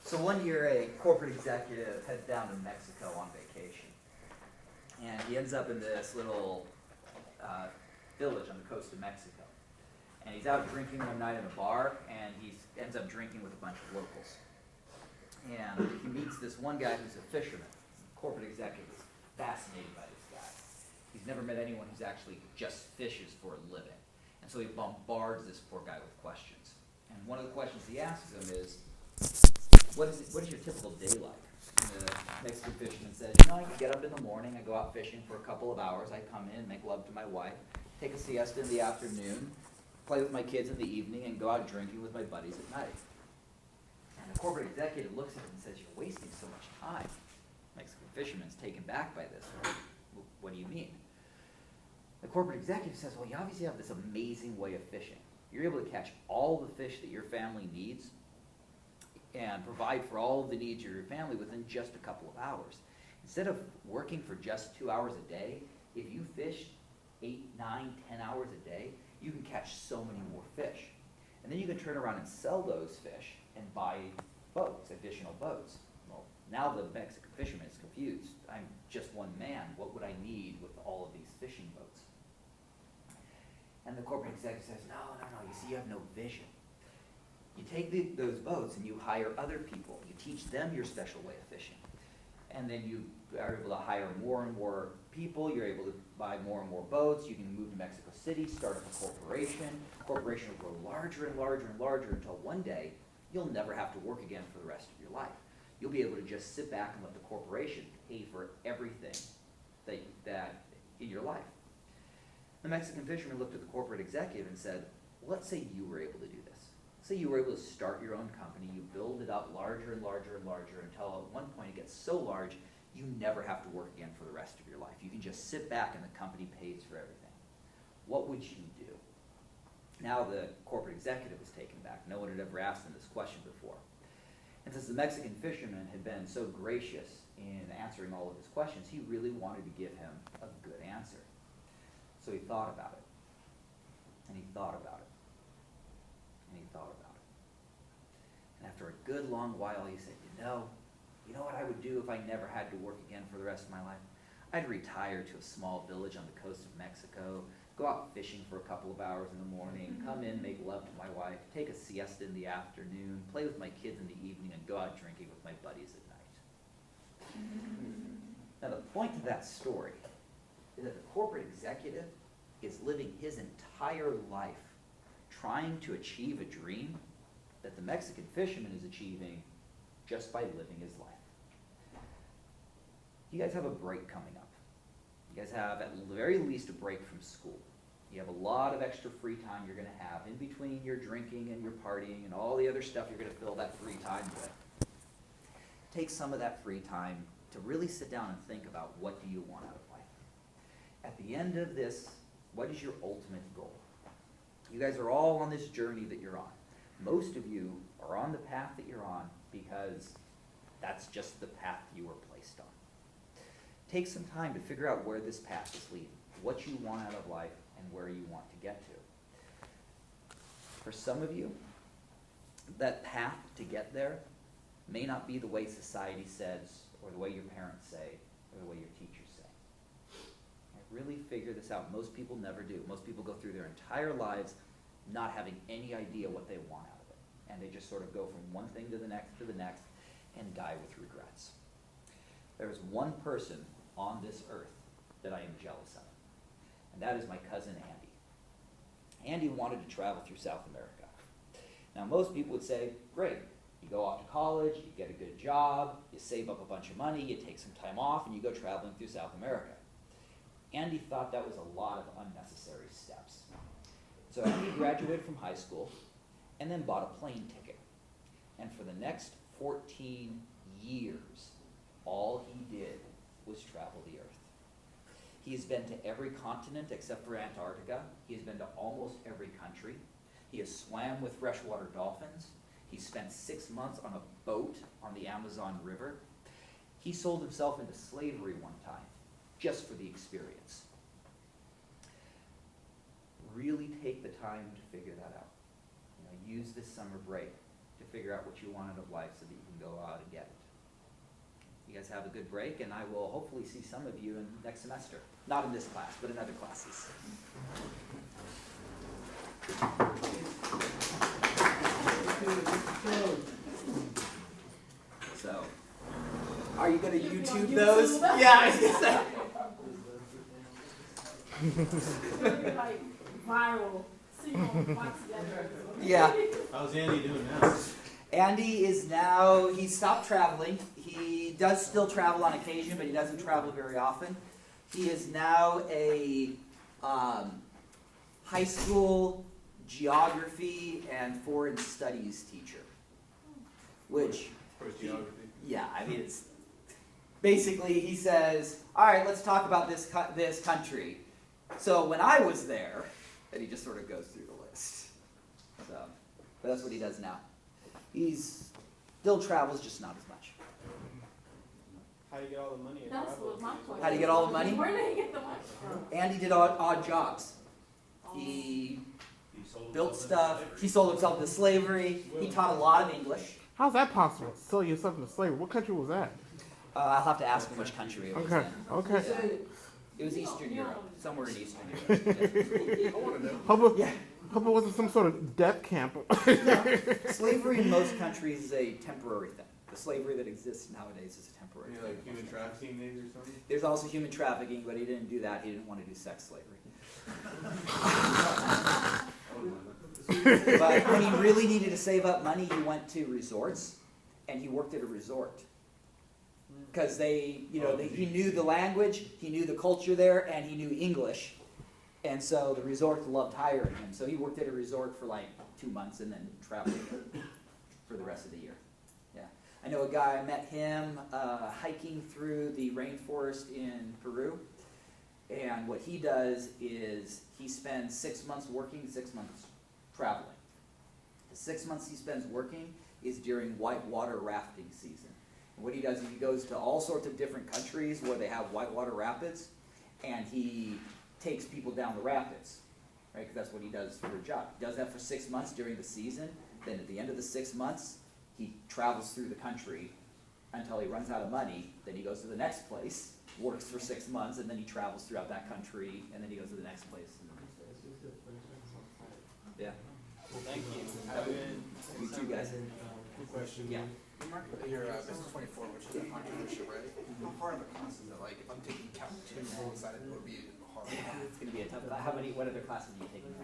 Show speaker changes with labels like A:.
A: So one year a corporate executive heads down to Mexico on vacation. And he ends up in this little village on the coast of Mexico. And he's out drinking one night in a bar, and he ends up drinking with a bunch of locals. And he meets this one guy who's a fisherman. The corporate executive is fascinated by this guy. He's never met anyone who's actually just fishes for a living. And so he bombards this poor guy with questions. And one of the questions he asks him is, what is your typical day like? And the Mexican fisherman says, I get up in the morning, I go out fishing for a couple of hours, I come in, make love to my wife, take a siesta in the afternoon, play with my kids in the evening, and go out drinking with my buddies at night. And the corporate executive looks at him and says, you're wasting so much time. The Mexican fisherman's taken back by this. What do you mean? The corporate executive says, well, you obviously have this amazing way of fishing. You're able to catch all the fish that your family needs and provide for all of the needs of your family within just a couple of hours. Instead of working for just 2 hours a day, if you fish 8, 9, 10 hours a day, you can catch so many more fish. And then you can turn around and sell those fish and buy boats, additional boats. Well, now the Mexican fisherman is confused. I'm just one man. What would I need with all of these fishing boats? And the corporate executive says, no, you see, you have no vision. You take those boats and you hire other people. You teach them your special way of fishing. And then you are able to hire more and more people. You're able to buy more and more boats. You can move to Mexico City, start up a corporation. The corporation will grow larger and larger and larger until one day you'll never have to work again for the rest of your life. You'll be able to just sit back and let the corporation pay for everything that in your life. The Mexican fisherman looked at the corporate executive and said, well, let's say you were able to do this. Say you were able to start your own company, you build it up larger and larger and larger until at one point it gets so large you never have to work again for the rest of your life. You can just sit back and the company pays for everything. What would you do? Now the corporate executive was taken back. No one had ever asked him this question before. And since the Mexican fisherman had been so gracious in answering all of his questions, he really wanted to give him a good answer. So he thought about it. And he thought about it. And he thought about it. And after a good long while, he said, you know what I would do if I never had to work again for the rest of my life? I'd retire to a small village on the coast of Mexico, go out fishing for a couple of hours in the morning, come in, make love to my wife, take a siesta in the afternoon, play with my kids in the evening, and go out drinking with my buddies at night. Now the point of that story is that the corporate executive is living his entire life trying to achieve a dream that the Mexican fisherman is achieving just by living his life. You guys have a break coming up. You guys have at the very least a break from school. You have a lot of extra free time you're going to have in between your drinking and your partying and all the other stuff you're going to fill that free time with. Take some of that free time to really sit down and think about what do you want out of life. At the end of this, what is your ultimate goal? You guys are all on this journey that you're on. Most of you are on the path that you're on because that's just the path you were placed on. Take some time to figure out where this path is leading, what you want out of life, and where you want to get to. For some of you, that path to get there may not be the way society says, or the way your parents say, or the way your teachers say. Really figure this out. Most people never do. Most people go through their entire lives not having any idea what they want out of it. And they just sort of go from one thing to the next, and die with regrets. There is one person on this earth that I am jealous of, and that is my cousin Andy. Andy wanted to travel through South America. Now most people would say, great, you go off to college, you get a good job, you save up a bunch of money, you take some time off, and you go traveling through South America. Andy thought that was a lot of unnecessary steps. So Andy graduated from high school and then bought a plane ticket. And for the next 14 years, all he did was travel the earth. He has been to every continent except for Antarctica. He has been to almost every country. He has swam with freshwater dolphins. He spent 6 months on a boat on the Amazon River. He sold himself into slavery one time, just for the experience. Really take the time to figure that out. Use this summer break to figure out what you want out of life so that you can go out and get it. You guys have a good break, and I will hopefully see some of you in next semester. Not in this class, but in other classes. So, are you going to YouTube those? Yeah, I guess that.
B: Like viral. See them watch together.
A: Yeah.
C: How's Andy doing now?
A: Andy is now, he stopped traveling. He does still travel on occasion, but he doesn't travel very often. He is now a high school geography and foreign studies teacher. Which,
C: Geography.
A: yeah, I mean, it's basically he says, all right, let's talk about this country. So when I was there, and he just sort of goes through the list. So, but that's what he does now. He's still travels, just not as much.
C: How do you get all the money?
B: That's what my question.
A: How do you get all the money?
B: Where did he get the money from?
A: Andy did odd jobs. He built stuff. He sold himself into slavery. He taught a lot of English.
D: How's that possible? Sell yourself into slavery? What country was that?
A: I'll have to ask him which country it was
D: Okay,
A: in.
D: okay.
A: It was Eastern Europe, somewhere in Eastern Europe.
C: I want to know.
D: Hope it,
A: Yeah.
D: hope it wasn't some sort of death camp.
A: Slavery in most countries is a temporary thing. The slavery that exists nowadays is a temporary
C: You
A: thing.
C: like human trafficking maybe or something?
A: There's also human trafficking, but he didn't do that. He didn't want to do sex slavery. But when he really needed to save up money, he went to resorts, and he worked at a resort. Because he knew the language, he knew the culture there, and he knew English. And so the resort loved hiring him. So he worked at a resort for like 2 months and then traveled for the rest of the year. Yeah. I know a guy, I met him hiking through the rainforest in Peru. And what he does is he spends 6 months working, 6 months traveling. The 6 months he spends working is during whitewater rafting season. And what he does is he goes to all sorts of different countries where they have whitewater rapids, and he takes people down the rapids, right? Because that's what he does for a job. He does that for 6 months during the season. Then at the end of the 6 months, he travels through the country until he runs out of money. Then he goes to the next place, works for 6 months, and then he travels throughout that country, and then he goes to the next place. Yeah.
C: Well, thank you.
A: You too, guys.
C: Good question.
A: Yeah.
E: Your business 24, which is entrepreneurship, right? How hard are the classes? Like, if I'm taking Cal 2 alongside it, it would be hard.
A: It's going to be a tough. What other classes are you taking?